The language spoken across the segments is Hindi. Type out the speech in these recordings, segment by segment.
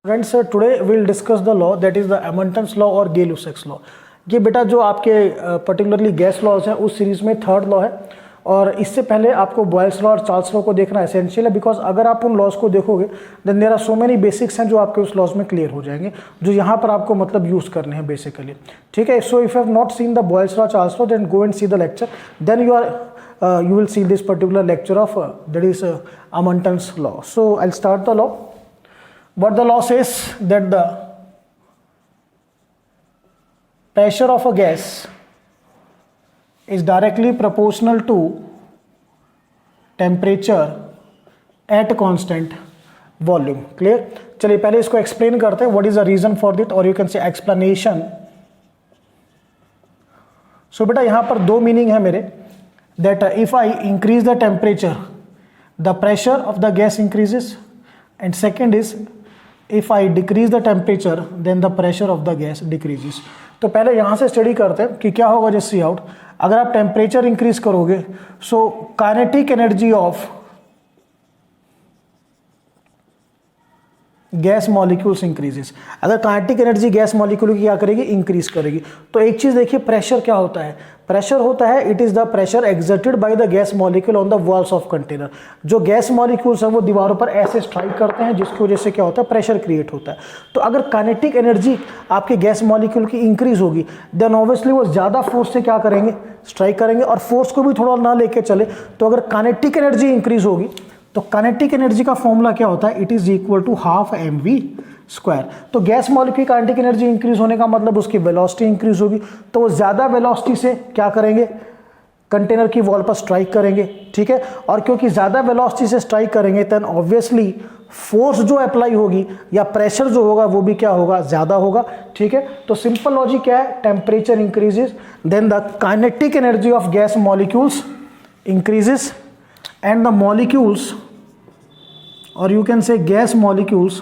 Friends today will discuss the law that is the Amontons law और गे-लुसैक्स लॉ। ये बेटा जो आपके पर्टिकुलरली गैस लॉज हैं उस सीरीज में थर्ड लॉ है और इससे पहले आपको बॉयल्स लॉ और चार्ल्स लॉ को देखना एसेंशियल है बिकॉज अगर आप उन लॉज को देखोगे then there are so many basics हैं जो आपके उस लॉज में क्लियर हो जाएंगे जो यहाँ पर आपको मतलब यूज़ करने हैं बेसिकली। ठीक है, so if you have not seen the Boyle's law Charles law then go and see the lecture, then you will see this particular lecture of that is Amonton's law. So I'll start the law. What the law says that the pressure of a gas is directly proportional to temperature at constant volume. Clear? चलिए पहले इसको explain करते हैं. What is the reason for it, or you can say explanation. So बेटा यहाँ पर दो मीनिंग है मेरे. That if I increase the temperature, the pressure of the gas increases, and second is if I decrease the temperature, then the pressure of the gas decreases. तो पहले यहाँ से स्टडी करते हैं कि क्या होगा जस्ट सी आउट। अगर आप टेम्परेचर इंक्रीज करोगे so kinetic energy of gas molecules increases. अगर काइनेटिक एनर्जी गैस मॉलिक्यूल की क्या करेगी, इंक्रीज करेगी। तो एक चीज देखिए, प्रेशर क्या होता है? प्रेशर होता है it is the pressure exerted by the gas molecule on the walls of container. जो गैस मॉलिक्यूल्स हैं वो दीवारों पर ऐसे स्ट्राइक करते हैं जिसकी वजह से क्या होता है, प्रेशर क्रिएट होता है। तो अगर काइनेटिक एनर्जी आपके गैस मॉलिक्यूल की इंक्रीज होगी देन ऑब्वियसली वो ज्यादा फोर्स से क्या करेंगे, स्ट्राइक करेंगे। और फोर्स को भी थोड़ा ना लेके चले तो अगर काइनेटिक एनर्जी इंक्रीज होगी तो काइनेटिक एनर्जी का फॉर्मूला क्या होता है, it is equal to half mv square. तो गैस मॉलिक्यूल की काइनेटिक एनर्जी इंक्रीज होने का मतलब उसकी वेलोसिटी इंक्रीज होगी, तो वो ज्यादा वेलोसिटी से क्या करेंगे, कंटेनर की वॉल पर स्ट्राइक करेंगे। ठीक है, और क्योंकि ज्यादा वेलोसिटी से स्ट्राइक करेंगे देन ऑब्वियसली फोर्स जो अप्लाई होगी या प्रेशर जो होगा वो भी क्या होगा, ज्यादा होगा। ठीक है, तो सिंपल लॉजिक क्या है, temperature increases then the kinetic energy of gas molecules increases and the molecules, or you can say gas molecules,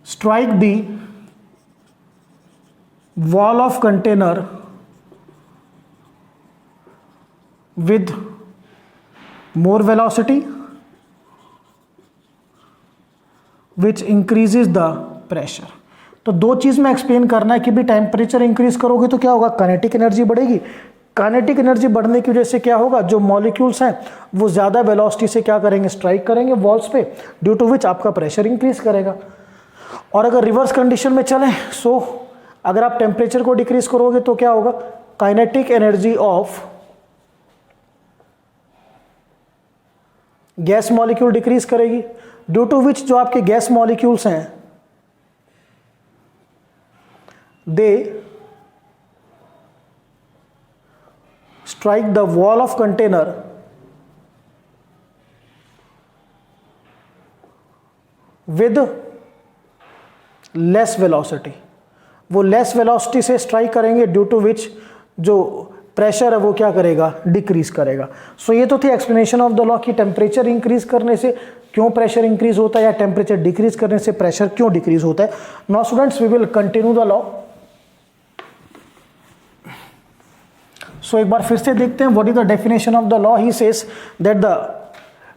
strike the wall of container with more velocity which increases the pressure. तो दो चीज में एक्सप्लेन करना है कि भी टेम्परेचर इंक्रीज करोगे तो क्या होगा, काइनेटिक एनर्जी बढ़ेगी। काइनेटिक एनर्जी बढ़ने की वजह से क्या होगा, जो मॉलिक्यूल्स हैं वो ज्यादा वेलोसिटी से क्या करेंगे, स्ट्राइक करेंगे वॉल्स पे, ड्यू टू विच आपका प्रेशर इंक्रीज करेगा। और अगर रिवर्स कंडीशन में चलें सो अगर आप टेम्परेचर को डिक्रीज करोगे तो क्या होगा, kinetic energy of gas molecule decrease करेगी, ड्यू टू विच जो आपके गैस मॉलिक्यूल्स हैं दे strike the wall of container with less velocity। वो लेस वेलोसिटी से स्ट्राइक करेंगे ड्यू टू विच जो प्रेशर है वो क्या करेगा, डिक्रीज करेगा। सो ये तो थी एक्सप्लेनेशन ऑफ द लॉ कि टेम्परेचर इंक्रीज करने से क्यों प्रेशर इंक्रीज होता है या टेम्परेचर डिक्रीज करने से प्रेशर क्यों डिक्रीज होता है। Now students we will continue the law. So एक बार फिर से देखते हैं what is the definition of the law. He says that the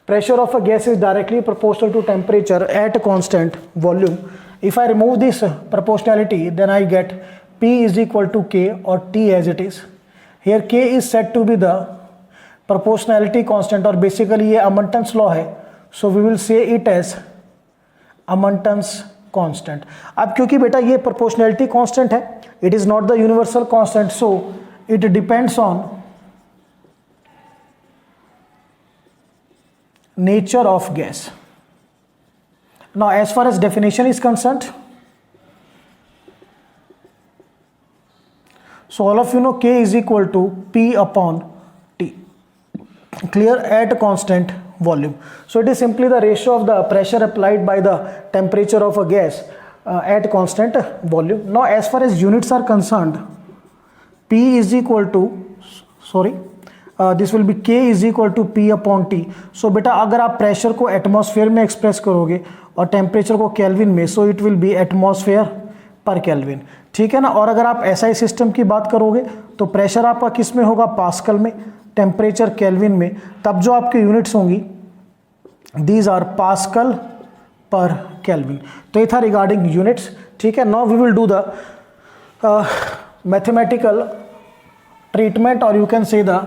pressure of a gas is directly proportional to temperature at constant volume. If I remove this proportionality then I get P is equal to K और T as it is. Here K is said to be the proportionality constant और बेसिकली ये अमंटन्स लॉ है, so we will say it as Amontons constant. अब क्योंकि बेटा ये प्रोपोर्शनैलिटी कांस्टेंट है, it is not the universal constant, so it depends on nature of gas. Now as far as definition is concerned, so all of you know K is equal to P upon T, clear, at constant volume. So it is simply the ratio of the pressure applied by the temperature of a gas at constant volume. Now as far as units are concerned, P is equal to this will be K is equal to P upon T. So बेटा अगर आप प्रेशर को एटमॉस्फेयर में एक्सप्रेस करोगे और टेम्परेचर को केल्विन में, so it will B atmosphere per kelvin. ठीक है ना। और अगर आप SI सिस्टम की बात करोगे तो प्रेशर आपका किस में होगा, पास्कल में, टेम्परेचर केल्विन में। तब जो आपकी यूनिट्स होंगी these are pascal per kelvin. तो ये था रिगार्डिंग यूनिट्स, ठीक है। Now we will do the mathematical treatment और you can say the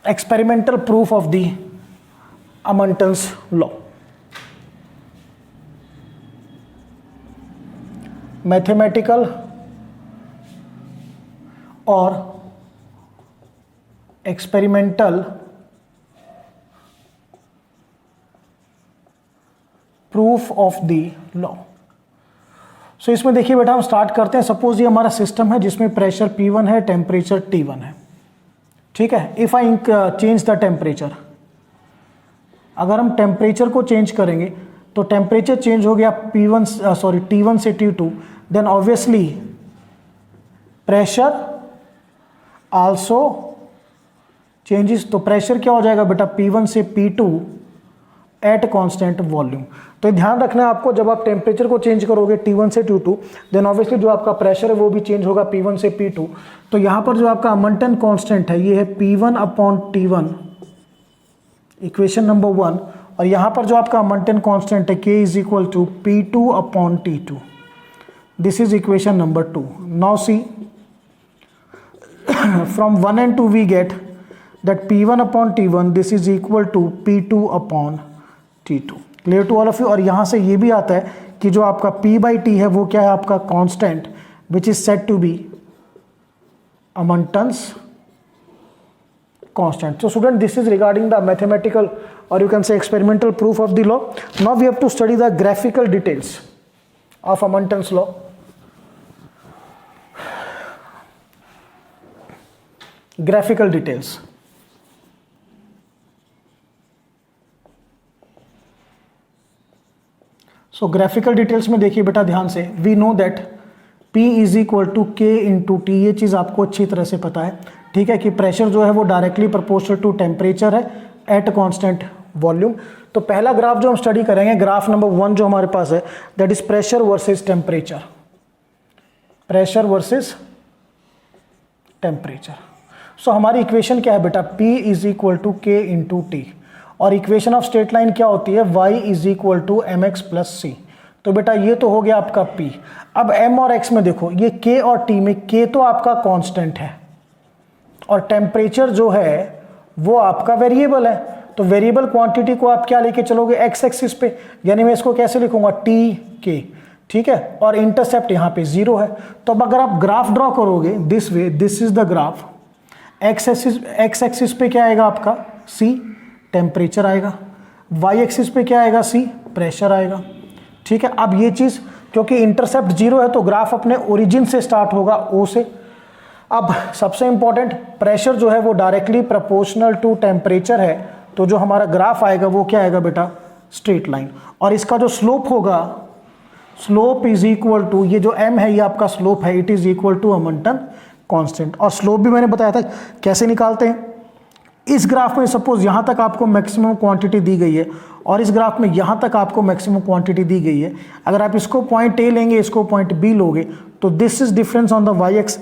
experimental proof of the Amontons law. Mathematical और experimental proof of the law. So इसमें देखिए बेटा हम स्टार्ट करते हैं। सपोज ये हमारा सिस्टम है जिसमें प्रेशर P1 है, टेम्परेचर T1 है, ठीक है। If I change the temperature, अगर हम टेम्परेचर को चेंज करेंगे तो टेम्परेचर चेंज हो गया T1 से T2, then obviously pressure also changes. तो प्रेशर क्या हो जाएगा बेटा P1 से P2 एट कांस्टेंट वॉल्यूम। तो ध्यान रखना है आपको, जब आप टेम्परेचर को चेंज करोगे T1 से T2, देन ऑब्वियसली जो आपका प्रेशर है वो भी चेंज होगा P1 से P2। तो यहाँ पर जो आपका अमंटन कांस्टेंट है ये है P1 upon T1, equation number 1। और यहाँ पर जो आपका अमंटन कांस्टेंट है K is equal to P2 upon T2, this is equation number 2। Now see from 1 and 2 we get that P1 upon T1 this is equal to P2 upon T2, clear to all of you। और यहाँ से ये भी आता है कि जो आपका P by T है वो क्या है आपका constant which is said to be Amonton's constant। So student, this is regarding the mathematical or you can say experimental proof of the law. Now we have to study the graphical details of Amonton's law। Graphical details, so graphical details में देखिए बेटा ध्यान से, we know that P is equal to K into T, ये चीज़ आपको अच्छी तरह से पता है, ठीक है, कि प्रेशर जो है वो डायरेक्टली प्रोपोर्शनल टू टेम्परेचर है एट कांस्टेंट वॉल्यूम। तो पहला ग्राफ जो हम स्टडी करेंगे, ग्राफ नंबर 1 जो हमारे पास है, that is pressure versus temperature, pressure versus temperature. So हमारी इक्वेशन क्या है बेटा, P is equal to K into T, और इक्वेशन ऑफ स्ट्रेट लाइन क्या होती है, Y is equal to mx plus C। तो बेटा ये तो हो गया आपका P। अब M और X में देखो, ये K और T में K तो आपका कांस्टेंट है और टेम्परेचर जो है वो आपका वेरिएबल है। तो वेरिएबल क्वांटिटी को आप क्या लेके चलोगे, एक्स एक्सिस पे, यानी मैं इसको कैसे लिखूंगा TK, ठीक है, और इंटरसेप्ट यहाँ पे 0 है। तो अब अगर आप ग्राफ ड्रॉ करोगे this way, this is the graph, x axis पे क्या आएगा आपका C, टेम्परेचर आएगा, वाई एक्सिस पे क्या आएगा C, प्रेशर आएगा, ठीक है। अब ये चीज़ क्योंकि इंटरसेप्ट 0 है तो ग्राफ अपने ओरिजिन से स्टार्ट होगा O से। अब सबसे इंपॉर्टेंट, प्रेशर जो है वो डायरेक्टली प्रोपोर्शनल टू टेम्परेचर है, तो जो हमारा ग्राफ आएगा वो क्या आएगा बेटा, स्ट्रेट लाइन। और इसका जो स्लोप होगा, स्लोप इज इक्वल टू, ये जो m है ये आपका स्लोप है, it is equal to Amonton constant. और स्लोप भी मैंने बताया था कैसे निकालते हैं। इस ग्राफ में सपोज यहाँ तक आपको मैक्सिमम क्वांटिटी दी गई है और इस ग्राफ में यहाँ तक आपको मैक्सिमम क्वांटिटी दी गई है। अगर आप इसको पॉइंट A लेंगे, इसको पॉइंट B लोगे, तो this is difference on the Y axis,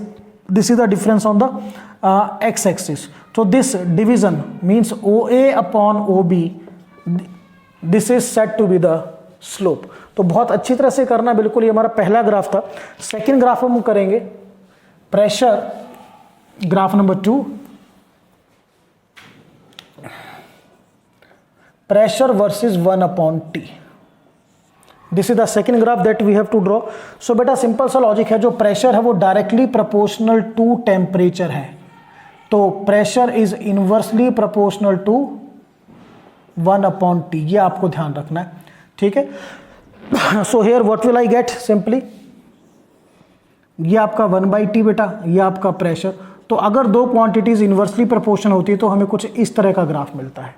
this is the difference on the X axis. तो this division means OA upon OB, this is said to be the slope. तो बहुत अच्छी तरह से करना, बिल्कुल। ये हमारा पहला ग्राफ था। सेकेंड ग्राफ हम करेंगे pressure, graph number 2, pressure versus 1 upon T। This is the second graph that we have to draw. So बेटा सिंपल सा लॉजिक है, जो प्रेशर है वो डायरेक्टली प्रोपोर्शनल टू टेम्परेचर है, तो pressure is inversely proportional to 1 upon T, ये आपको ध्यान रखना है, ठीक है। So here what will I get, simply ये आपका 1/T बेटा, ये आपका प्रेशर। तो अगर दो क्वांटिटीज इनवर्सली प्रोपोर्शनल होती है तो हमें कुछ इस तरह का ग्राफ मिलता है,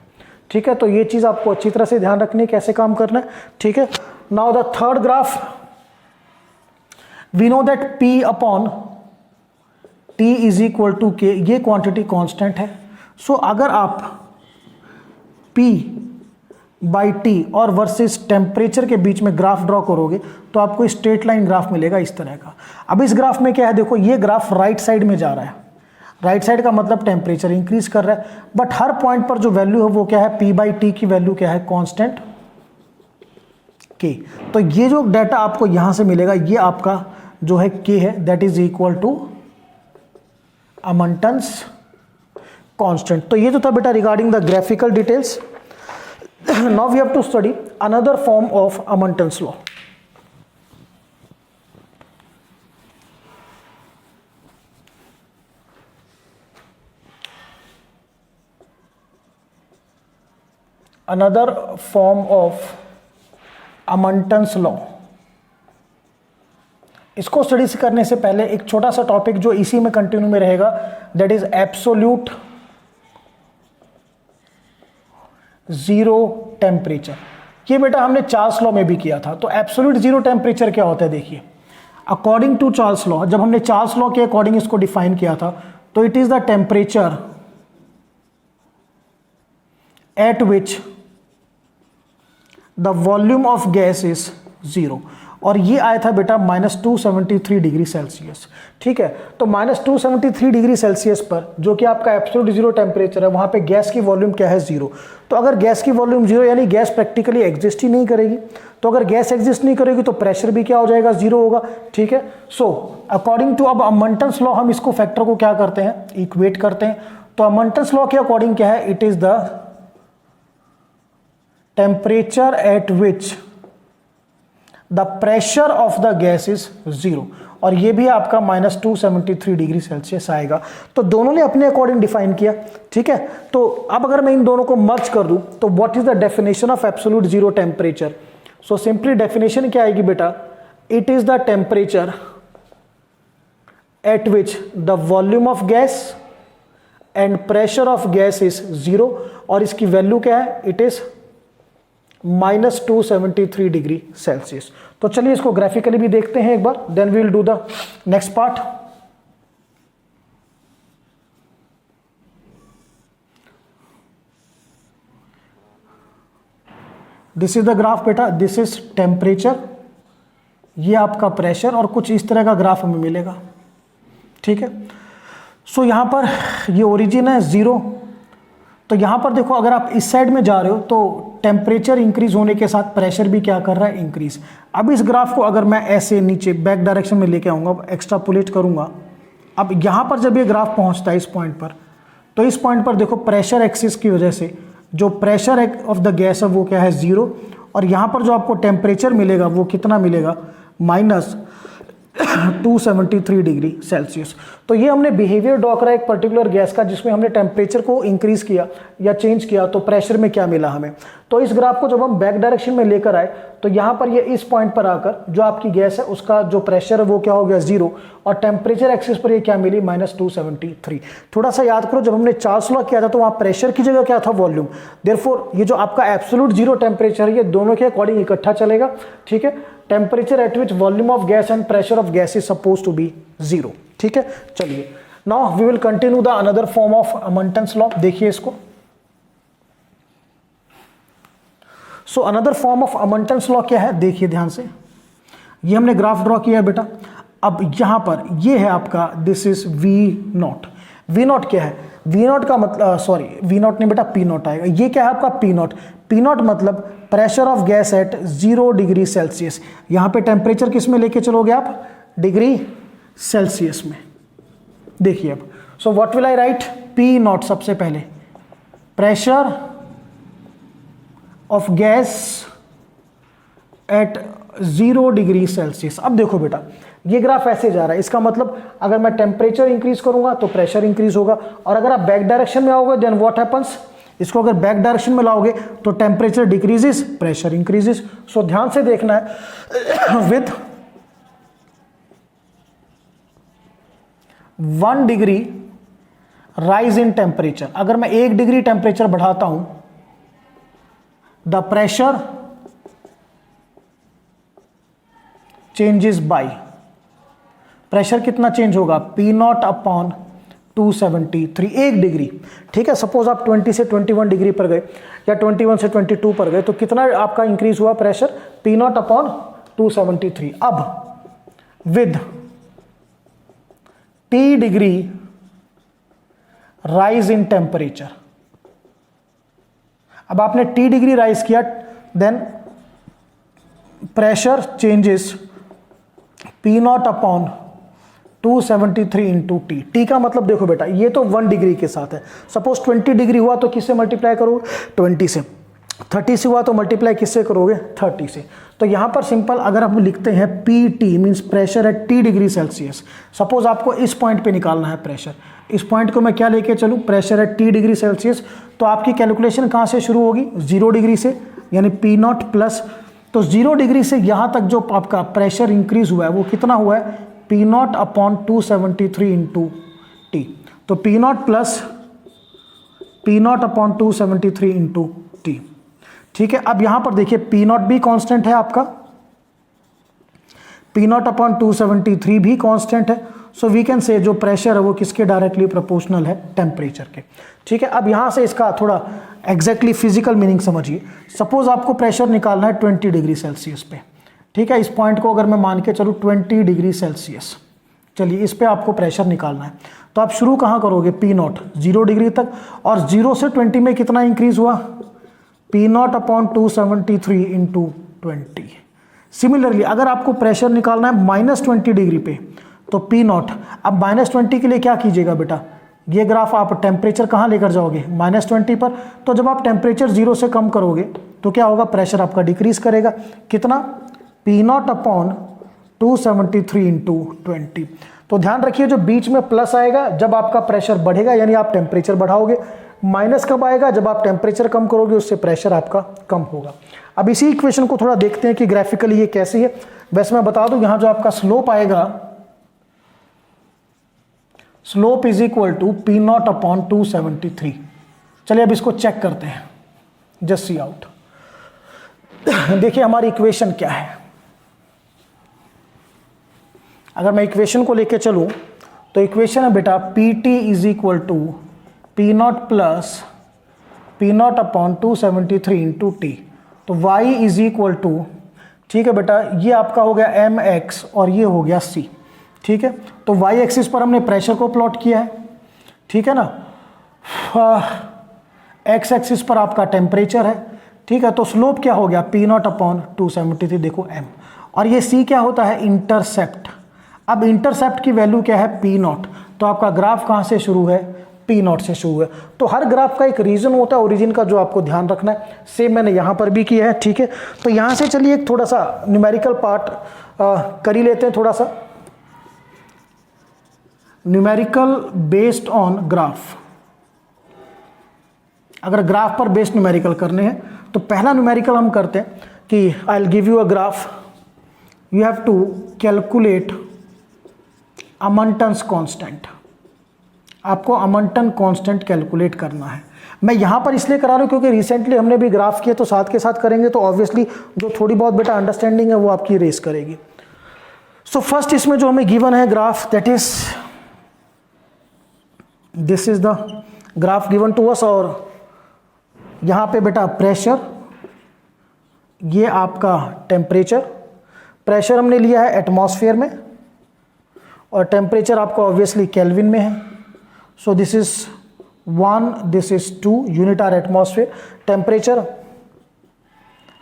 ठीक है। तो ये चीज आपको अच्छी तरह से ध्यान रखनी है कैसे काम करना है, ठीक है। Now the third graph, we know that P upon T is equal to K, ये क्वांटिटी कांस्टेंट है। सो अगर आप P बाई T और वर्सेस टेम्परेचर के बीच में ग्राफ ड्रॉ करोगे तो आपको स्ट्रेट लाइन ग्राफ मिलेगा इस तरह का। अब इस ग्राफ में क्या है, देखो ये ग्राफ राइट साइड में जा रहा है, राइट साइड का मतलब टेम्परेचर इंक्रीज कर रहा है, बट हर पॉइंट पर जो वैल्यू है वो क्या है, P बाई T की वैल्यू क्या है, कांस्टेंट K। तो ये जो डाटा आपको यहां से मिलेगा ये आपका जो है K है, that is equal to Amontons constant. तो ये जो था बेटा regarding the graphical details. Now we have to study another form of Amontons law. Another form of Amontons law. इसको स्टडी करने से पहले एक छोटा सा टॉपिक जो इसी में कंटिन्यू में रहेगा, that is absolute zero temperature. ये बेटा हमने चार्ल्स लॉ में भी किया था। तो एब्सोल्यूट जीरो टेम्परेचर क्या होता है, देखिए अकॉर्डिंग टू चार्ल्स लॉ, जब हमने चार्ल्स लॉ के अकॉर्डिंग इसको डिफाइन किया था, तो it is the temperature at which the volume of gas is zero. और ये आया था बेटा -273 डिग्री सेल्सियस। ठीक है, तो -273 डिग्री सेल्सियस पर जो कि आपका एब्सोल्यूट जीरो टेम्परेचर है, वहां पे गैस की वॉल्यूम क्या है, जीरो। तो अगर गैस की वॉल्यूम जीरो यानी गैस प्रैक्टिकली एग्जिस्ट ही नहीं करेगी। तो अगर गैस एग्जिस्ट नहीं करेगी तो प्रेशर भी क्या हो जाएगा, जीरो होगा। ठीक है, सो अकॉर्डिंग टू अब अमंटन्स लॉ हम इसको फैक्टर को क्या करते हैं, इक्वेट करते हैं। तो अमंटन्स लॉ के अकॉर्डिंग क्या है, it is the temperature at which the pressure of the gas is zero। और ये भी आपका -273 डिग्री सेल्सियस आएगा। तो दोनों ने अपने अकॉर्डिंग डिफाइन किया। ठीक है, तो अब अगर मैं इन दोनों को मर्ज कर दूं तो what is the definition of absolute zero temperature. So simply definition क्या आएगी बेटा, it is the temperature at which the volume of gas and pressure of gas is zero. और इसकी वैल्यू क्या है, इट इज -273 डिग्री सेल्सियस। तो चलिए इसको ग्राफिकली भी देखते हैं एक बार, then we will do the next part. This is the graph बेटा, दिस इज टेम्परेचर, ये आपका प्रेशर, और कुछ इस तरह का ग्राफ हमें मिलेगा। ठीक है, सो यहां पर ये ओरिजिन है जीरो। तो यहां पर देखो अगर आप इस साइड में जा रहे हो तो टेम्परेचर इंक्रीज होने के साथ प्रेशर भी क्या कर रहा है, इंक्रीज। अब इस ग्राफ को अगर मैं ऐसे नीचे बैक डायरेक्शन में लेके आऊंगा, एक्स्ट्रापोलेट करूंगा, अब यहां पर जब ये ग्राफ पहुंचता है इस पॉइंट पर, तो इस पॉइंट पर देखो प्रेशर एक्सिस की वजह से जो प्रेशर ऑफ द गैस है वो क्या है, जीरो। और यहां पर जो आपको टेम्परेचर मिलेगा वो कितना मिलेगा, -273 डिग्री सेल्सियस। तो ये हमने बिहेवियर ड्रॉ करा एक पर्टिकुलर गैस का, जिसमें हमने टेम्परेचर को इंक्रीज किया या चेंज किया, तो प्रेशर में क्या मिला हमें। तो इस ग्राफ को जब हम बैक डायरेक्शन में लेकर आए तो यहाँ पर ये इस पॉइंट पर आकर जो आपकी गैस है उसका जो प्रेशर है वो क्या हो गया, जीरो। और टेम्परेचर एक्सिस पर ये क्या मिली, -273। थोड़ा सा याद करो, जब हमने चार्ल्स लॉ किया था तो वहाँ प्रेशर की जगह क्या था, वॉल्यूम। देयरफॉर ये जो आपका एब्सोल्यूट जीरो टेम्परेचर है ये दोनों के अकॉर्डिंग इकट्ठा चलेगा। ठीक है, temperature at which volume of gas and pressure of gas is suppose to be zero. ठीक है, चलिए now we will continue the another form of Amontons law. देखिए इसको। So another form of Amontons law क्या है, देखिए ध्यान से। ये हमने ग्राफ ड्रॉ किया है बेटा। अब यहां पर ये है आपका, दिस इज V0। V0 क्या है, V0 का मतलब सॉरी V0 नहीं बेटा, P0 आएगा। ये क्या है आपका P0। P0 मतलब pressure of gas at 0 degree Celsius. यहां पे टेम्परेचर किस में लेके चलोगे आप, डिग्री सेल्सियस में। देखिए अब, so what will I right, P0 सबसे पहले, pressure of gas at 0 degree Celsius. अब देखो बेटा ये ग्राफ ऐसे जा रहा है, इसका मतलब अगर मैं टेम्परेचर इंक्रीज करूंगा तो प्रेशर इंक्रीज होगा। और अगर आप बैक डायरेक्शन में आओगे देन व्हाट हैपेंस, इसको अगर बैक डायरेक्शन में लाओगे तो टेम्परेचर डिक्रीजेस, प्रेशर इंक्रीजेस। सो ध्यान से देखना है, with 1 degree rise in temperature, अगर मैं 1 डिग्री टेम्परेचर बढ़ाता हूं, the pressure changes by, pressure कितना चेंज होगा, P0 अपॉन 273, 1 डिग्री। ठीक है, सपोज आप 20 से 21 डिग्री पर गए या 21 से 22 पर गए, तो कितना आपका इंक्रीज हुआ प्रेशर, P0 अपॉन 273। अब with T degree rise in temperature, अब आपने T डिग्री राइज किया, then pressure changes P not upon 273 into T. T का मतलब देखो बेटा, ये तो 1 डिग्री के साथ है। सपोज 20 डिग्री हुआ तो किससे मल्टीप्लाई करोगे? 20 से। 30 से हुआ तो मल्टीप्लाई किससे करोगे? 30 से। तो यहाँ पर सिंपल अगर हम लिखते हैं P T means pressure at T degree Celsius. Suppose आपको इस पॉइंट पे निकालना है प्रेशर, इस पॉइंट को मैं क्या लेके चलूँ? Pressure at T degree Celsius. तो आपकी कैलकुलेशन कहाँ से शुरू होगी? 0 डिग्री से, यानी पी नॉट प्लस, तो 0 डिग्री से यहाँ तक जो आपका प्रेशर इंक्रीज हुआ है वो कितना हुआ है? P not upon 273 into T. तो P not plus P not upon 273 into T. ठीक है, अब यहां पर देखिए पी नॉट भी कांस्टेंट है आपका, पी नॉट अपॉन 273 भी कांस्टेंट है। सो वी कैन से जो प्रेशर है वो किसके डायरेक्टली प्रोपोर्शनल है? टेम्परेचर के। ठीक है, अब यहां से इसका थोड़ा एग्जैक्टली फिजिकल मीनिंग समझिए। सपोज आपको प्रेशर निकालना है 20 डिग्री सेल्सियस पे। ठीक है, इस पॉइंट को अगर मैं मान के चलूँ 20 डिग्री सेल्सियस, चलिए इस पे आपको प्रेशर निकालना है। तो आप शुरू कहाँ करोगे? पी नॉट 0 डिग्री तक, और 0 से 20 में कितना इंक्रीज हुआ? P not upon 273 into 20। Similarly अगर आपको प्रेशर निकालना है -20 डिग्री पे तो पी नॉट, अब -20 के लिए क्या कीजिएगा बेटा? ये ग्राफ आप टेम्परेचर कहाँ लेकर जाओगे? -20 पर। तो जब आप टेम्परेचर 0 से कम करोगे तो क्या होगा? प्रेशर आपका डिक्रीज करेगा। कितना? P not upon 273 into 20। तो ध्यान रखिए जो बीच में प्लस आएगा जब आपका प्रेशर बढ़ेगा, यानी आप टेम्परेचर बढ़ाओगे। माइनस कब आएगा? जब आप टेम्परेचर कम करोगे, उससे प्रेशर आपका कम होगा। अब इसी इक्वेशन को थोड़ा देखते हैं कि ग्राफिकली ये कैसी है। वैसे मैं बता दूं, यहां जो आपका स्लोप आएगा, slope is equal to P not upon 273। चलिए अब इसको चेक करते हैं, जस्ट सी आउट। देखिए हमारी इक्वेशन क्या है। अगर मैं इक्वेशन को लेके चलूं तो इक्वेशन है बेटा P T is equal to P not plus P not upon 273 into T. तो y इज इक्वल टू, ठीक है बेटा, ये आपका हो गया एम एक्स और ये हो गया c। ठीक है, तो y एक्सिस पर हमने प्रेशर को प्लॉट किया है, ठीक है ना, x एक्सिस पर आपका टेम्परेचर है। ठीक है, तो स्लोप क्या हो गया? पी नॉट अपॉन 273, देखो m, और ये c क्या होता है? इंटरसेप्ट। अब इंटरसेप्ट की वैल्यू क्या है? P not. तो आपका ग्राफ कहाँ से शुरू है? पी नॉट से शुरू है। तो हर ग्राफ का एक रीजन होता है ओरिजिन का, जो आपको ध्यान रखना है। सेम मैंने यहाँ पर भी किया है। ठीक है, तो यहाँ से चलिए एक थोड़ा सा न्यूमेरिकल पार्ट कर ही लेते हैं, थोड़ा सा न्यूमेरिकल बेस्ड ऑन ग्राफ। अगर ग्राफ पर बेस्ड न्यूमेरिकल करने हैं तो पहला न्यूमेरिकल हम करते हैं कि I will give you a graph, you have to calculate Amontons constant. आपको अमंटन कांस्टेंट कैलकुलेट करना है। मैं यहाँ पर इसलिए करा रहा हूँ क्योंकि रिसेंटली हमने भी ग्राफ किए, तो साथ के साथ करेंगे तो ऑब्वियसली जो थोड़ी बहुत बेटा अंडरस्टैंडिंग है वो आपकी रेस करेगी। सो फर्स्ट इसमें जो हमें गिवन है graph, that is this is the graph given to us. और यहाँ पे बेटा प्रेशर, ये आपका टेम्परेचर, प्रेशर हमने लिया है एटमॉस्फेयर में और टेम्परेचर आपका ऑब्वियसली केल्विन में है। So this is 1, this is 2 unit are atmosphere, temperature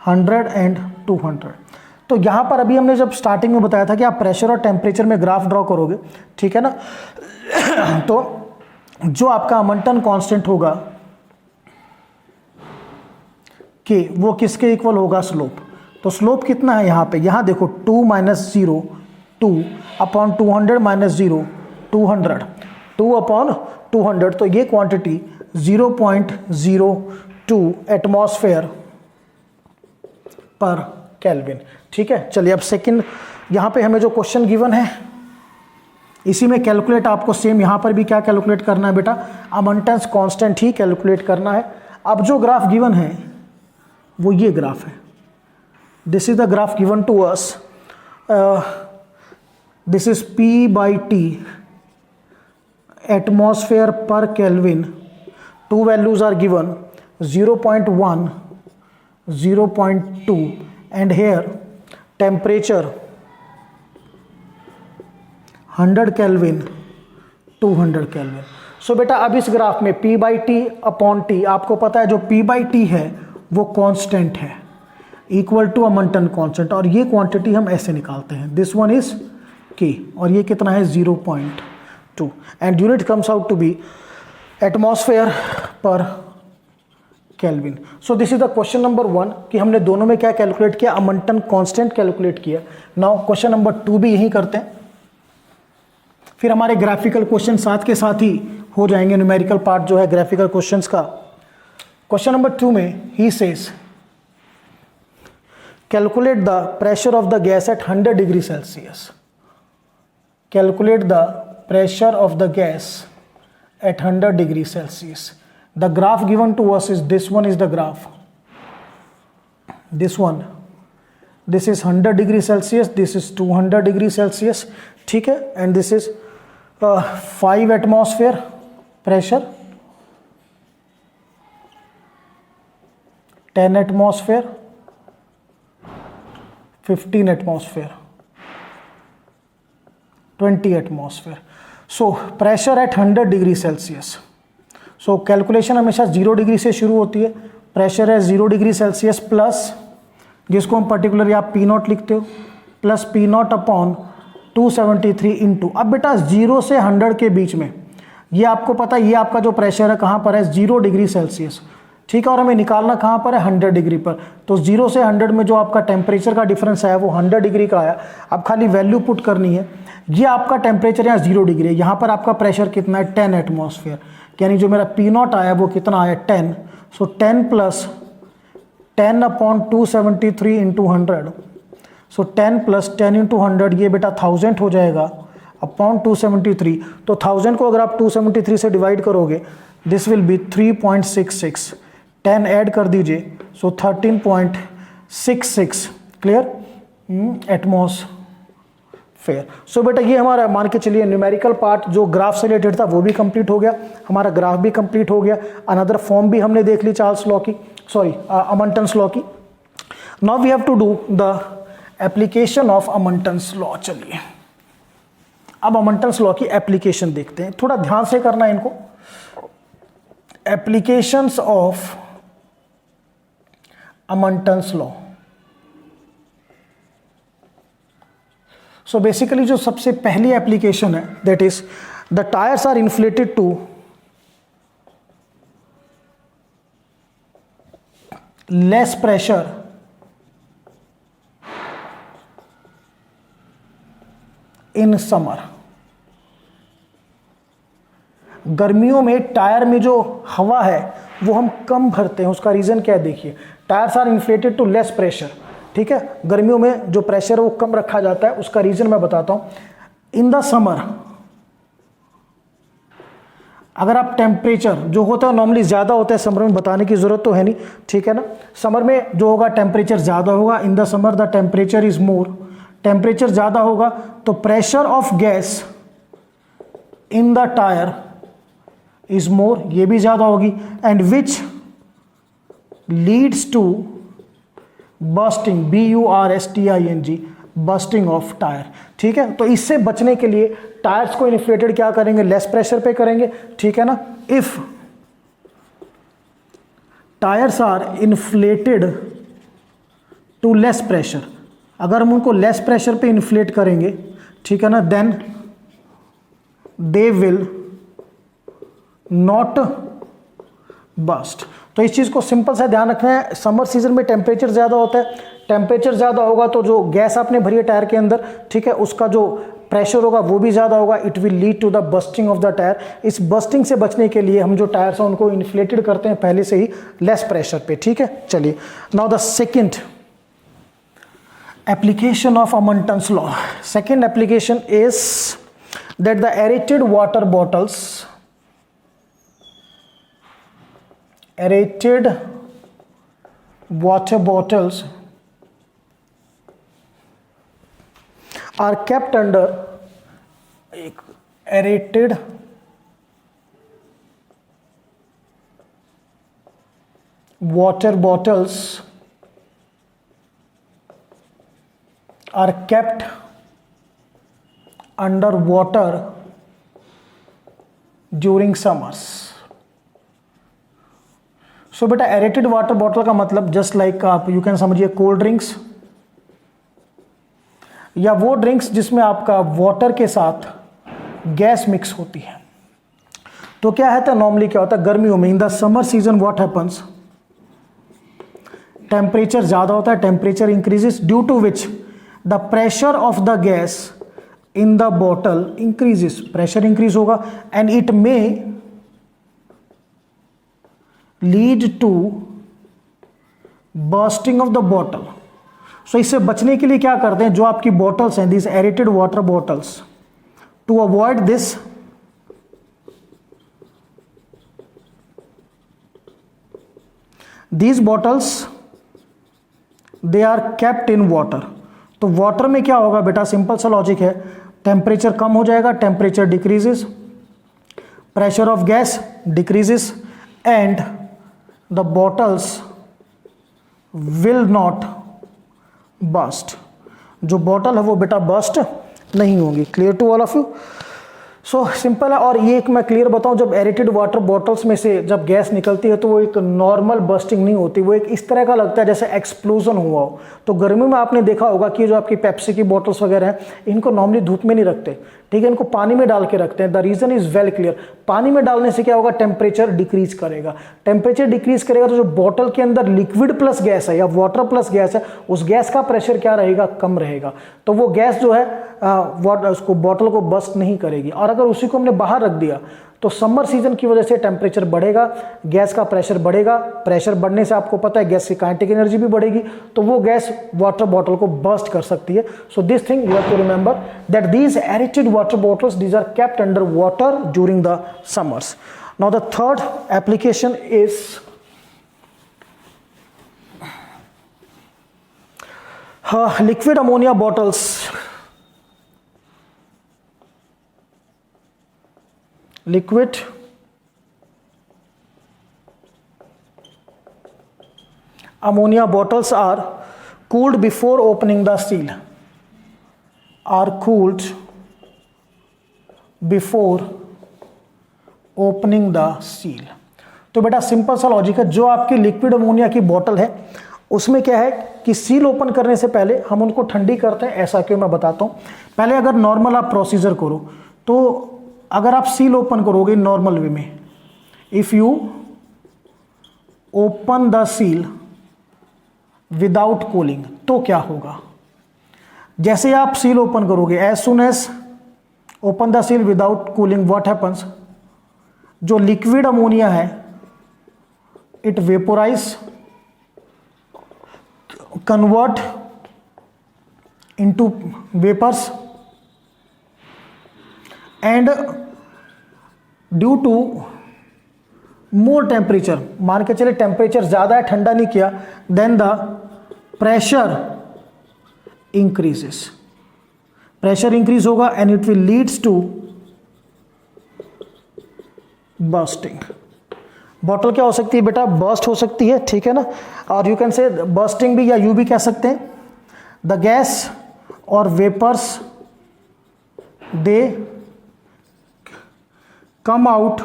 100 and 200। तो यहाँ पर अभी हमने जब स्टार्टिंग में बताया था कि आप प्रेशर और टेम्परेचर में ग्राफ ड्रॉ करोगे, ठीक है ना, तो जो आपका अमंटन कांस्टेंट होगा कि वो किसके इक्वल होगा? स्लोप। तो स्लोप कितना है यहाँ पे? यहाँ देखो 2 - 0 2 अपॉन 200 - 0 200, 2 अपॉन 200, तो ये क्वांटिटी 0.02 एटमॉस्फेयर पर केल्विन। ठीक है, चलिए अब सेकंड, यहाँ पे हमें जो क्वेश्चन गिवन है इसी में कैलकुलेट आपको सेम यहाँ पर भी क्या कैलकुलेट करना है बेटा? अमंटन्स कांस्टेंट ही कैलकुलेट करना है। अब जो ग्राफ गिवन है वो ये ग्राफ है, this is the graph given to us, this is P/T atmosphere per kelvin. Two values are given 0.1 0.2 and here temperature 100 kelvin 200 kelvin. So बेटा अब इस ग्राफ में P/T अपॉन T, आपको पता है जो P/T है वो कांस्टेंट है, इक्वल टू अमंटन कांस्टेंट, और ये क्वांटिटी हम ऐसे निकालते हैं, दिस वन इज के, और ये कितना है 0.2, and unit comes out to be atmosphere per kelvin. So this is the question number 1 कि हमने दोनों में क्या कैलकुलेट किया, अमंटन कांस्टेंट कैलकुलेट किया। नाउ क्वेश्चन नंबर 2 भी यही करते हैं, फिर हमारे ग्राफिकल क्वेश्चन साथ के साथ ही हो जाएंगे, न्यूमेरिकल पार्ट जो है ग्राफिकल क्वेश्चंस का। क्वेश्चन नंबर 2 में he says calculate the pressure of the gas at 100 degree Celsius, calculate the pressure of the gas at 100 degree Celsius. The graph given to us is this one is the graph. This one. This is 100 degree Celsius. This is 200 degree Celsius. ठीक है? And this is 5 atmosphere pressure, 10 atmosphere, 15 atmosphere, 20 atmosphere. So pressure at 100 degree Celsius. So calculation हमेशा 0 डिग्री से शुरू होती है। प्रेशर है 0 डिग्री सेल्सियस प्लस, जिसको हम पर्टिकुलरली आप पी नॉट लिखते हो, plus P not upon 273 into, अब बेटा 0 से 100 के बीच में, ये आपको पता है ये आपका जो प्रेशर है कहाँ पर है, 0 डिग्री सेल्सियस, ठीक है, और हमें निकालना कहाँ पर है, 100 डिग्री पर। तो 0 से 100 में जो आपका टेम्परेचर का डिफरेंस आया वो 100 डिग्री का आया। अब खाली वैल्यू पुट करनी है, ये आपका टेम्परेचर यहाँ 0 डिग्री है, यहाँ पर आपका प्रेशर कितना है 10 एटमॉस्फेयर, यानी जो मेरा पी नॉट आया वो कितना आया 10। सो 10 प्लस 10 अपॉन 273 इंटू 100, सो 10 प्लस 10 इंटू 100, ये बेटा 1000 हो जाएगा अपॉन 273। तो 1000 को अगर आप 273 से डिवाइड करोगे, दिस विल बी 3.66, 10 ऐड कर दीजिए, सो 13.66, क्लियर, एटमॉस्फेयर। सो बेटा ये हमारा मान के चलिए न्यूमेरिकल पार्ट जो ग्राफ से रिलेटेड था वो भी कंप्लीट हो गया, हमारा ग्राफ भी कंप्लीट हो गया, अनदर फॉर्म भी हमने देख ली चार्ल्स लॉ की, सॉरी अमंटन्स लॉ की। Now we have to do the application of Amontons law. चलिए अब अमंटन्स लॉ की एप्लीकेशन देखते हैं, थोड़ा ध्यान से करना है इनको। Applications of Amontons law. So basically जो सबसे पहली एप्लीकेशन है that is the tyres are inflated to less pressure in summer. गर्मियों में टायर में जो हवा है वो हम कम भरते हैं, उसका रीजन क्या है देखिए, tyres are inflated to less pressure, ठीक है, गर्मियों में जो प्रेशर है वो कम रखा जाता है, उसका रीजन मैं बताता हूं। इन द समर अगर आप टेम्परेचर जो होता है नॉर्मली ज़्यादा होता है समर में, बताने की ज़रूरत तो है नहीं, ठीक है ना, समर में जो होगा टेम्परेचर ज़्यादा होगा, in the summer the temperature is more, temperature ज़्यादा होगा तो pressure of gas in the tyre is more, ये भी ज़्यादा होगी, and which leads to bursting, BURSTING, bursting of tyre, ठीक है। तो इससे बचने के लिए टायर्स को इन्फ्लेटेड क्या करेंगे, लेस प्रेशर पे करेंगे, ठीक है ना। If tyres are inflated to less pressure, अगर हम उनको लेस प्रेशर पे इन्फ्लेट करेंगे, ठीक है ना, then they will not burst. तो इस चीज़ को सिंपल सा ध्यान रखना है, समर सीजन में टेम्परेचर ज़्यादा होता है, टेम्परेचर ज़्यादा होगा तो जो गैस आपने भरी है टायर के अंदर, ठीक है, उसका जो प्रेशर होगा वो भी ज़्यादा होगा, it will lead to the bursting of the tyre. इस बस्टिंग से बचने के लिए हम जो टायर्स हैं उनको इन्फ्लेटेड करते हैं पहले से ही लेस प्रेशर पे, ठीक है। चलिए now the second application of Amontons law. Second application is that the aerated water bottles, aerated water bottles are kept under aerated water bottles are kept under water during summers. सो बेटा एरेटेड वाटर बॉटल का मतलब जस्ट लाइक आप यू कैन समझिए कोल्ड ड्रिंक्स या वो ड्रिंक्स जिसमें आपका वाटर के साथ गैस मिक्स होती है। तो क्या है था नॉर्मली क्या होता है गर्मियों में in the summer season what happens, temperature ज़्यादा होता है, temperature increases due to which the pressure of the gas in the bottle increases, pressure increase होगा and it may lead to bursting of the bottle. So इससे बचने के लिए क्या करते हैं, जो आपकी बॉटल्स हैं this aerated water bottles, to avoid this these bottles they are kept in water. तो वाटर में क्या होगा बेटा, सिंपल सा लॉजिक है, टेम्परेचर कम हो जाएगा, temperature decreases, pressure of gas decreases and the bottles will not burst, जो बॉटल है वो बेटा बस्ट नहीं होगी। Clear to all of you? So simple है। और ये एक मैं क्लियर बताऊं, जब एरेटेड वाटर बॉटल्स में से जब गैस निकलती है तो वो एक नॉर्मल बर्स्टिंग नहीं होती, वो एक इस तरह का लगता है जैसे एक्सप्लोजन हुआ हो। तो गर्मी में आपने देखा होगा कि जो आपकी पेप्सी की बॉटल्स वगैरह हैं इनको नॉर्मली धूप में नहीं रखते, ठीक है, इनको पानी में डाल के रखते हैं। The reason is well clear, पानी में डालने से क्या होगा, टेम्परेचर डिक्रीज करेगा, टेम्परेचर डिक्रीज करेगा तो जो बॉटल के अंदर लिक्विड प्लस गैस है या वाटर प्लस गैस है उस गैस का प्रेशर क्या रहेगा, कम रहेगा। तो वो गैस जो है उसको बॉटल को बस्ट नहीं करेगी। और अगर उसी को हमने बाहर रख दिया तो समर सीजन की वजह से टेम्परेचर बढ़ेगा, गैस का प्रेशर बढ़ेगा, प्रेशर बढ़ने से आपको पता है गैस की काइनेटिक एनर्जी भी बढ़ेगी, तो वो गैस वाटर बॉटल को बर्स्ट कर सकती है। So this thing you have to remember that these aerated water bottles these are kept under water during the summers. Now the third application is liquid ammonia bottles. Liquid ammonia bottles are cooled before opening the seal, are cooled before opening the seal। तो बेटा सिंपल सा लॉजिक है, जो आपकी लिक्विड अमोनिया की बोतल है उसमें क्या है कि सील ओपन करने से पहले हम उनको ठंडी करते हैं। ऐसा क्यों, मैं बताता हूँ। पहले अगर नॉर्मल आप प्रोसीजर करो तो अगर आप सील ओपन करोगे नॉर्मल वे में, if you open the seal without cooling तो क्या होगा, जैसे आप सील ओपन करोगे as soon as open the seal without cooling what happens, जो लिक्विड अमोनिया है it vaporise, convert into vapours and due to more temperature, मान के चले टेम्परेचर ज़्यादा है, ठंडा नहीं किया, then the pressure increases, pressure increase होगा and it will leads to bursting. Bottle क्या हो सकती है बेटा, बर्स्ट हो सकती है, ठीक है ना। और यू कैन से बर्स्टिंग भी या यू भी कह सकते हैं, द गैस और vapours they come out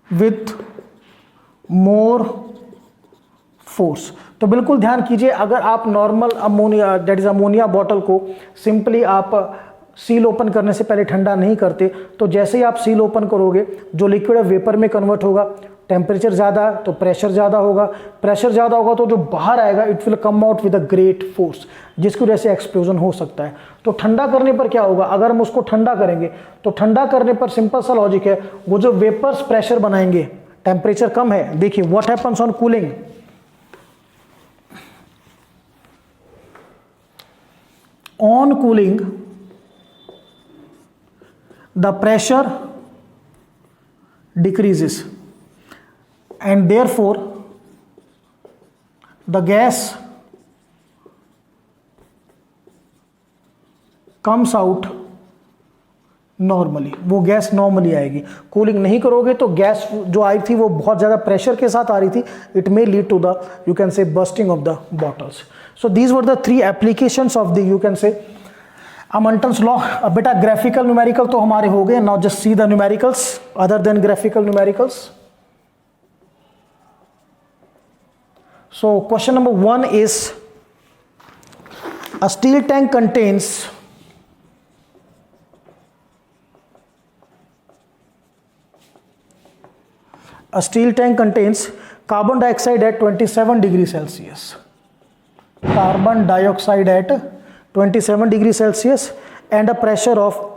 with more force। तो बिल्कुल ध्यान कीजिए, अगर आप normal ammonia that is ammonia bottle को सिंपली आप सील ओपन करने से पहले ठंडा नहीं करते, तो जैसे ही आप सील ओपन करोगे जो लिक्विड वेपर में कन्वर्ट होगा, टेम्परेचर ज़्यादा तो प्रेशर ज़्यादा होगा, प्रेशर ज़्यादा होगा तो जो बाहर आएगा it will come out with a great force, जिसकी वजह से एक्सप्लोजन हो सकता है। तो ठंडा करने पर क्या होगा, अगर हम उसको ठंडा करेंगे तो ठंडा करने पर सिंपल सा लॉजिक है, वो जो वेपर्स प्रेशर बनाएंगे, टेम्परेचर कम है, देखिए what happens on cooling, on cooling the pressure decreases and therefore the gas comes out normally, वो गैस नॉर्मली आएगी। कूलिंग नहीं करोगे तो गैस जो आई थी वो बहुत ज़्यादा प्रेशर के साथ आ रही थी, it may lead to the you can say bursting of the bottles. So these were the 3 applications of the you can say Amontons law. अब बेटा ग्राफिकल न्यूमेरिकल तो हमारे हो गए, now just see the numericals other than graphical numericals. So question number 1 is, a steel tank contains carbon dioxide at 27 degrees Celsius. Carbon dioxide at 27 degrees Celsius and a pressure of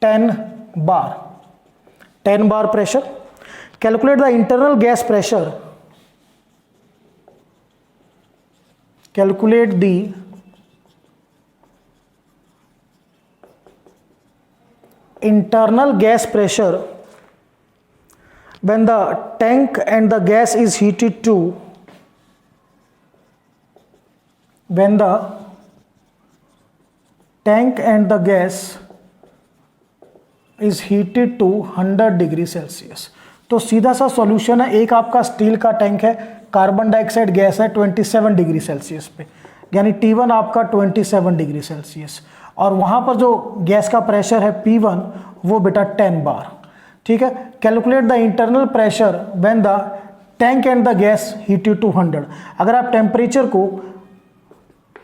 10 bar. 10 bar pressure. Calculate the internal gas pressure. Calculate the internal gas pressure when the tank and the gas is heated to, when the tank and the gas is heated to 100 degree Celsius. तो सीधा सा सॉल्यूशन है, एक आपका स्टील का टैंक है, कार्बन डाइऑक्साइड गैस है 27 डिग्री सेल्सियस पे, यानी T1 आपका 27 डिग्री सेल्सियस, और वहाँ पर जो गैस का प्रेशर है P1 वो बेटा 10 बार। ठीक है, calculate the internal pressure when the tank and the gas heated to 100। अगर आप टेम्परेचर को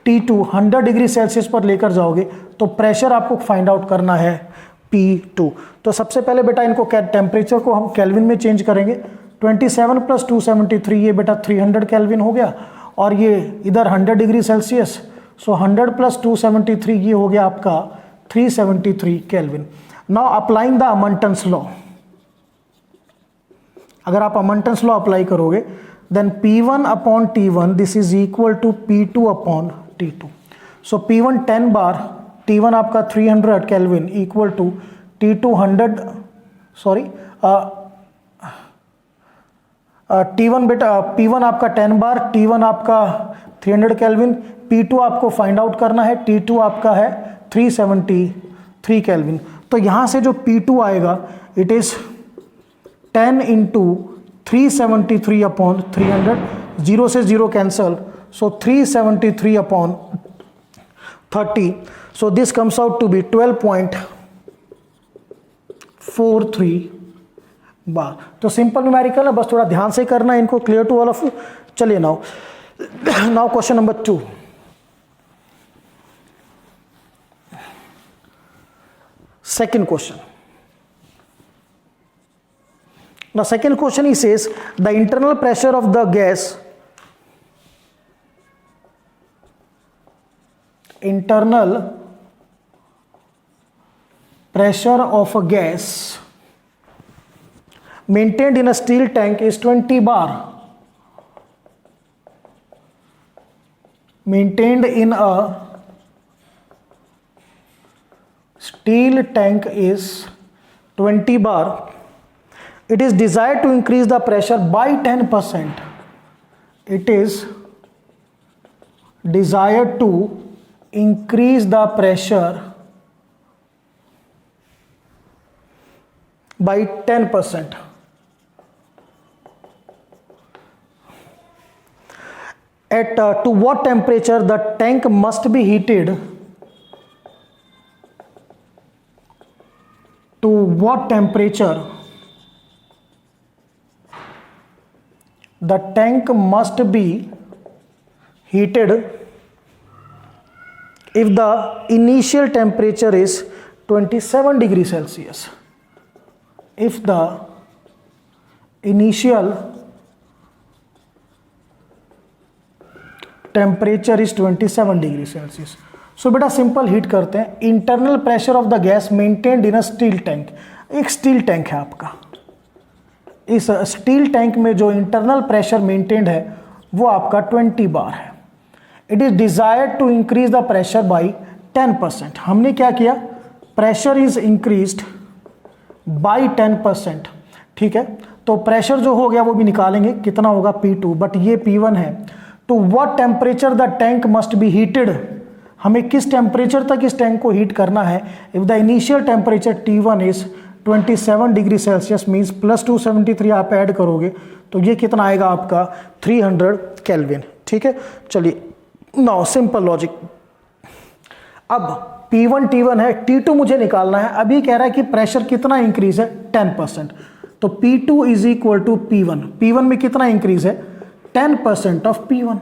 T2 100 डिग्री सेल्सियस पर लेकर जाओगे तो प्रेशर आपको फाइंड आउट करना है P2। तो सबसे पहले बेटा इनको टेम्परेचर को हम केल्विन में चेंज करेंगे। 27 + 273 ये बेटा 300 केल्विन हो गया, और ये इधर 100 डिग्री सेल्सियस, सो 100 + 273 ये हो गया आपका 373 kelvin. Now applying the Amontons law, अगर आप अमंटन्स लॉ अप्लाई करोगे then P1/T1 this is equal to P2/T2। So P1 10 bar, T1 आपका 300 kelvin equal to T2 100, sorry T1 बेटा P1 आपका 10 बार, T1 आपका 300 केल्विन, P2 आपको फाइंड आउट करना है, T2 आपका है 373 केल्विन। तो यहाँ से जो P2 आएगा इट इज 10 × 373/300, 0 से 0 cancel, so 373/30, so this comes out to be 12.43 बार। तो सिंपल न्यूमेरिकल है, बस थोड़ा ध्यान से करना है इनको। Clear to all of you? चलिए now question number 2। Second question. Now second question he says the internal pressure of the gas, internal pressure of a gas maintained in a steel tank is 20 bar. Maintained in a steel tank is 20 bar. It is desired to increase the pressure by 10%. It is desired to increase the pressure by 10%. At to what temperature the tank must be heated? To what temperature the tank must be heated if the initial temperature is 27 degrees Celsius? If the initial temperature is 27 degrees Celsius. सो बेटा सिंपल हीट करते हैं। Internal pressure of the gas maintained in a steel tank, एक स्टील टैंक है आपका, इस स्टील टैंक में जो इंटरनल प्रेशर मेंटेन्ड है वो आपका 20 बार है। It is desired to increase the pressure by 10%। हमने क्या किया, प्रेशर इज इंक्रीज्ड बाय 10%। ठीक है, तो प्रेशर जो हो गया वो भी निकालेंगे, कितना होगा P2, बट ये P1 है। To what temperature the tank must be heated, हमें किस टेम्परेचर तक इस टैंक को हीट करना है। If the initial temperature T1 is 27 degree Celsius means plus 273 आप ऐड करोगे तो ये कितना आएगा आपका 300 केल्विन। ठीक है, चलिए नाउ सिंपल लॉजिक। अब P1 T1 है, T2 मुझे निकालना है। अभी कह रहा है कि प्रेशर कितना इंक्रीज है 10%। तो P2 is equal to P1। P1 में कितना इंक्रीज है? 10% ऑफ P1।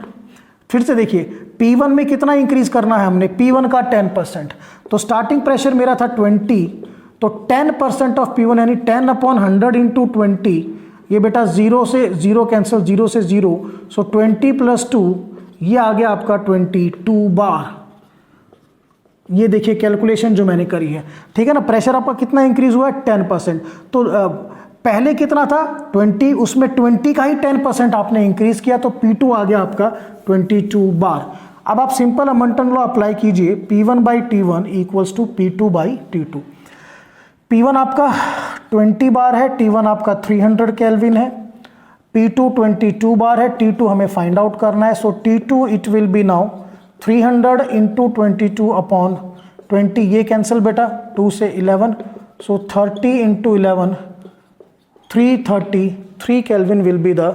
फिर से देखिए, P1 में कितना इंक्रीज करना है हमने? P1 का 10%। तो स्टार्टिंग प्रेशर मेरा था 20, तो 10% ऑफ P1 यानी 10/100 इंटू 20, ये बेटा 0 से 0 कैंसिल, 0 से 0, सो 20 + 2, ये आ गया आपका 22 बार। ये देखिए कैलकुलेशन जो मैंने करी है, ठीक है ना। प्रेशर आपका कितना इंक्रीज हुआ है? 10%। तो पहले कितना था? 20, उसमें 20 का ही 10% आपने इंक्रीज किया, तो P2 आ गया आपका 22 बार। अब आप सिंपल अमंटन लॉ अप्लाई कीजिए, P1/T1 equals to P2/T2। P1 आपका 20 बार है, T1 आपका 300 केल्विन है, P2 22 बार है, T2 हमें फाइंड आउट करना है। सो T2 it will B now 300 into 22/20, ये कैंसिल बेटा, 2 से 11, सो 30 into 11, 333 kelvin will be the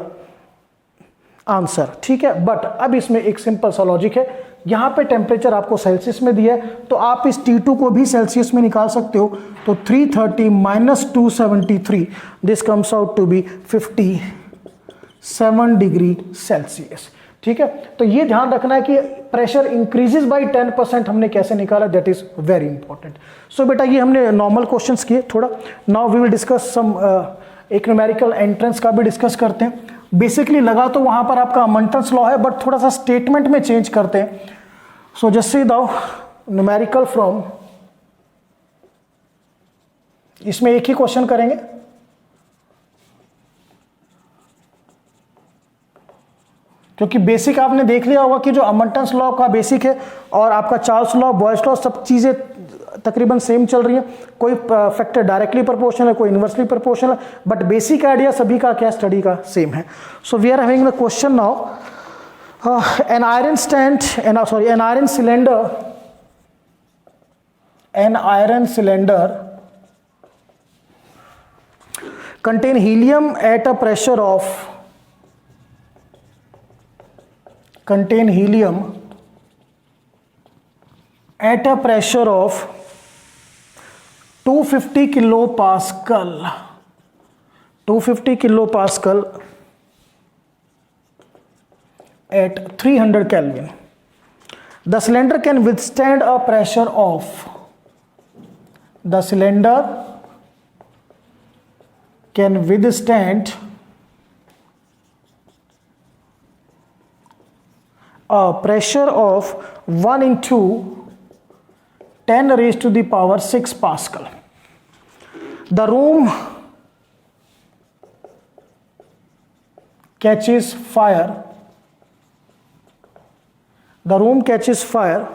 answer, ठीक है। बट अब इसमें एक सिंपल सा लॉजिक है, यहाँ पे टेम्परेचर आपको सेल्सियस में दिया है, तो आप इस T2 को भी सेल्सियस में निकाल सकते हो। तो 330 minus 273, this comes out to be 57 degree Celsius, ठीक है। तो ये ध्यान रखना है कि प्रेशर इंक्रीजेस बाय 10% हमने कैसे निकाला, that is very important. So बेटा ये हमने नॉर्मल क्वेश्चंस किए थोड़ा। Now we will discuss some, एक न्यूमेरिकल एंट्रेंस का भी डिस्कस करते हैं। बेसिकली लगा तो वहां पर आपका अमंटन्स लॉ है, बट थोड़ा सा स्टेटमेंट में चेंज करते हैं। So just see though numerical from, इसमें एक ही क्वेश्चन करेंगे, क्योंकि बेसिक आपने देख लिया होगा कि जो अमंटन्स लॉ का बेसिक है और आपका चार्ल्स लॉ, बॉयल्स लॉ, सब चीजें तकरीबन सेम चल रही है। कोई फैक्टर डायरेक्टली प्रोपोर्शनल है, कोई इनवर्सली प्रोपोर्शनल है, बट बेसिक आइडिया सभी का क्या स्टडी का सेम है। So we are having the question now, an iron stand, an iron cylinder contain helium at a pressure of 250 kilopascal, 250 kilopascal at 300 Kelvin. The cylinder can withstand a pressure of, the cylinder can withstand a pressure of 1 into 10 raised to the power 6 Pascal. The room catches fire. The room catches fire.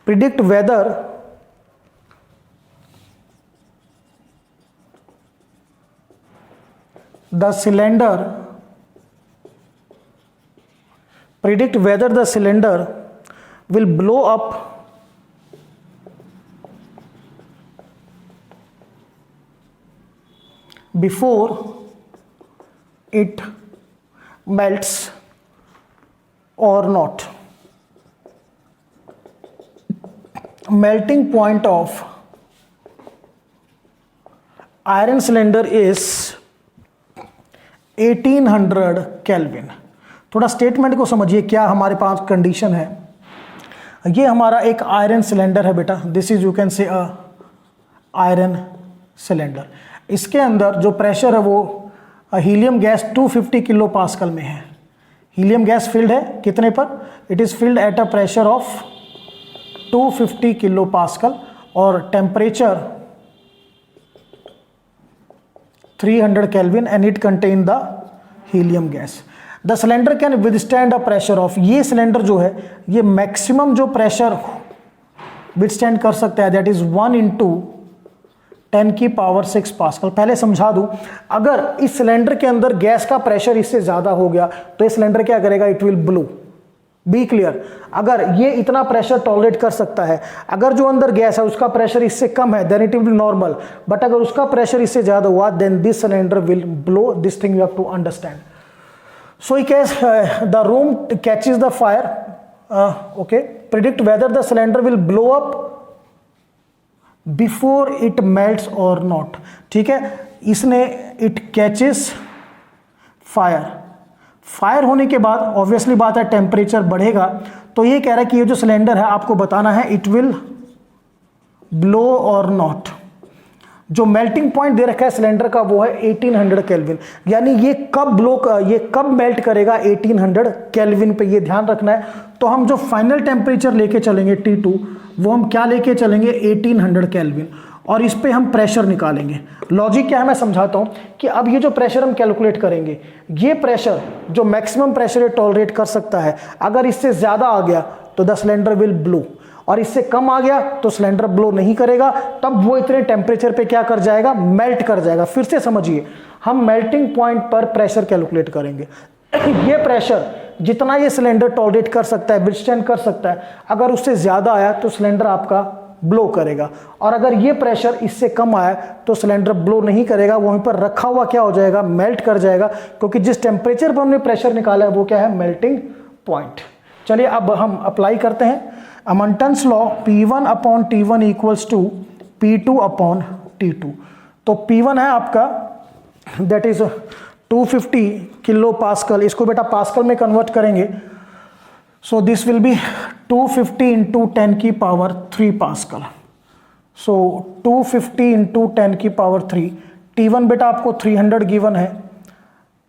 Predict whether the cylinder will blow up before it melts or not. Melting point of iron cylinder is 1800 kelvin. थोड़ा स्टेटमेंट को समझिए, क्या हमारे पास कंडीशन है। ये हमारा एक आयरन सिलेंडर है बेटा, दिस इज यू कैन से अ आयरन सिलेंडर। इसके अंदर जो प्रेशर है वो हीलियम गैस 250 किलो पास्कल में है। हीलियम गैस फिल्ड है कितने पर? It is filled at a pressure of 250 kilo pascal और temperature 300 kelvin and it contain the helium gas. The cylinder can withstand a pressure of, ये सिलेंडर जो है ये मैक्सिमम जो प्रेशर विदस्टैंड कर सकता है दैट इज 1 into 10 की पावर 6 पास्कल। पहले समझा दूं, अगर इस सिलेंडर के अंदर गैस का प्रेशर इससे ज्यादा हो गया तो ये सिलेंडर क्या करेगा? It will blow. Be clear. अगर ये इतना प्रेशर टॉलरेट कर सकता है, अगर जो अंदर गैस है उसका प्रेशर इससे कम है then it will be normal, but अगर उसका प्रेशर इससे ज्यादा हुआ then this cylinder will blow. This thing you have to understand. So in case the room catches the fire, okay, predict whether the cylinder will blow up before it melts और नॉट, ठीक है। इसने इट कैचेस फायर, फायर होने के बाद ऑब्वियसली बात है टेम्परेचर बढ़ेगा, तो ये कह रहा है कि ये जो सिलेंडर है आपको बताना है इट विल ब्लो और नॉट। जो मेल्टिंग पॉइंट दे रखा है सिलेंडर का वो है 1800 केल्विन, यानी ये कब मेल्ट करेगा 1800 केल्विन पे, ये ध्यान रखना है। तो हम जो फाइनल टेम्परेचर लेके चलेंगे T2 वो हम क्या लेके चलेंगे 1800 केल्विन, और इस पे हम प्रेशर निकालेंगे। लॉजिक क्या है मैं समझाता हूँ कि अब ये जो प्रेशर हम कैलकुलेट करेंगे, ये प्रेशर जो मैक्सिमम प्रेशर ये टॉलरेट कर सकता है, अगर इससे ज़्यादा आ गया तो द सिलेंडर विल ब्लो, और इससे कम आ गया तो सिलेंडर ब्लो नहीं करेगा, तब वो इतने टेम्परेचर पे क्या कर जाएगा, मेल्ट कर जाएगा। फिर से समझिए, हम मेल्टिंग पॉइंट पर प्रेशर कैलकुलेट करेंगे। ये प्रेशर जितना ये सिलेंडर टॉलरेट कर सकता है, विथस्टैंड कर सकता है, अगर उससे ज़्यादा आया तो सिलेंडर आपका ब्लो करेगा, और अगर ये प्रेशर इससे कम आया तो सिलेंडर ब्लो नहीं करेगा, वहीं पर रखा हुआ क्या हो जाएगा, मेल्ट कर जाएगा, क्योंकि जिस टेम्परेचर पर हमने प्रेशर निकाला है वो क्या है, मेल्टिंग पॉइंट। चलिए अब हम अप्लाई करते हैं Amontons law, P1 upon T1 equals to P2 upon T2। तो P1 है आपका दैट इज 250 किलो पास्कल, इसको बेटा पास्कल में कन्वर्ट करेंगे, so this will be 250 into 10 की पावर 3 पास्कल। सो 250 इंटू 10 की पावर 3, T1 बेटा आपको 300 गिवन है,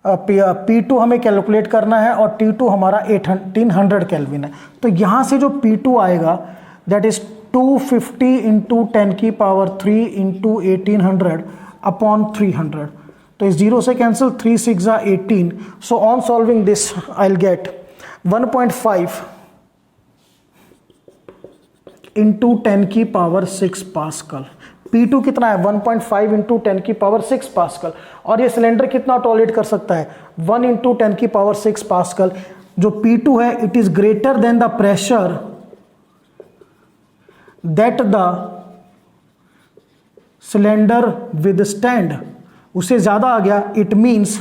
P2 हमें कैलकुलेट करना है, और T2 हमारा 1800 केल्विन है। तो यहाँ से जो P2 आएगा दैट इज 250 इंटू 10 की पावर 3 इंटू 1800 अपॉन 300। तो इस 0 से cancel, 3 6 18। So on solving this I will get 1.5 into 10 की पावर 6 पास्कल। P2 कितना है, 1.5 इंटू 10 की पावर 6 पास्कल, और ये सिलेंडर कितना टॉलरेट कर सकता है, 1 इंटू 10 की पावर 6 पास्कल। जो P2 है it is greater than the pressure that the cylinder withstand, उससे ज्यादा आ गया, it means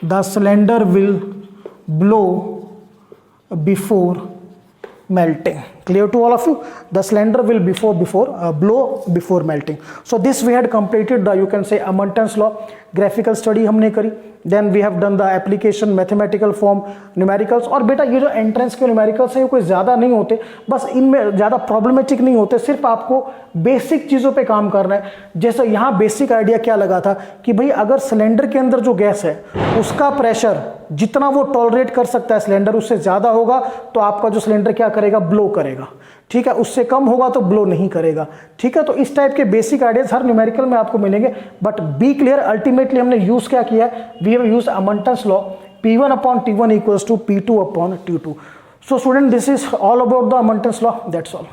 the cylinder will blow before melting. Clear to all of you? The cylinder will blow before melting. So this we had completed the, you can say, Amonton's law. Graphical study हमने करी, then we have done the application, mathematical form, numericals। और बेटा ये जो एंट्रेंस के न्यूमेरिकल्स हैं ये कोई ज़्यादा नहीं होते, बस इनमें ज़्यादा प्रॉब्लमेटिक नहीं होते, सिर्फ आपको बेसिक चीज़ों पे काम करना है। जैसे यहाँ बेसिक आइडिया क्या लगा था कि भाई अगर सिलेंडर के अंदर जो गैस है उसका प्रेशर जितना वो टॉलरेट कर सकता है सिलेंडर, उससे ज़्यादा होगा तो आपका जो सिलेंडर क्या करेगा, ब्लो करेगा, ठीक है, उससे कम होगा तो ब्लो नहीं करेगा, ठीक है। तो इस टाइप के बेसिक आइडियाज हर न्यूमेरिकल में आपको मिलेंगे, बट बी क्लियर, अल्टीमेटली हमने यूज क्या किया है, we have used Amontons law, P1 upon T1 equals to P2 upon T2। So student, this is all about the Amontons law, that's all.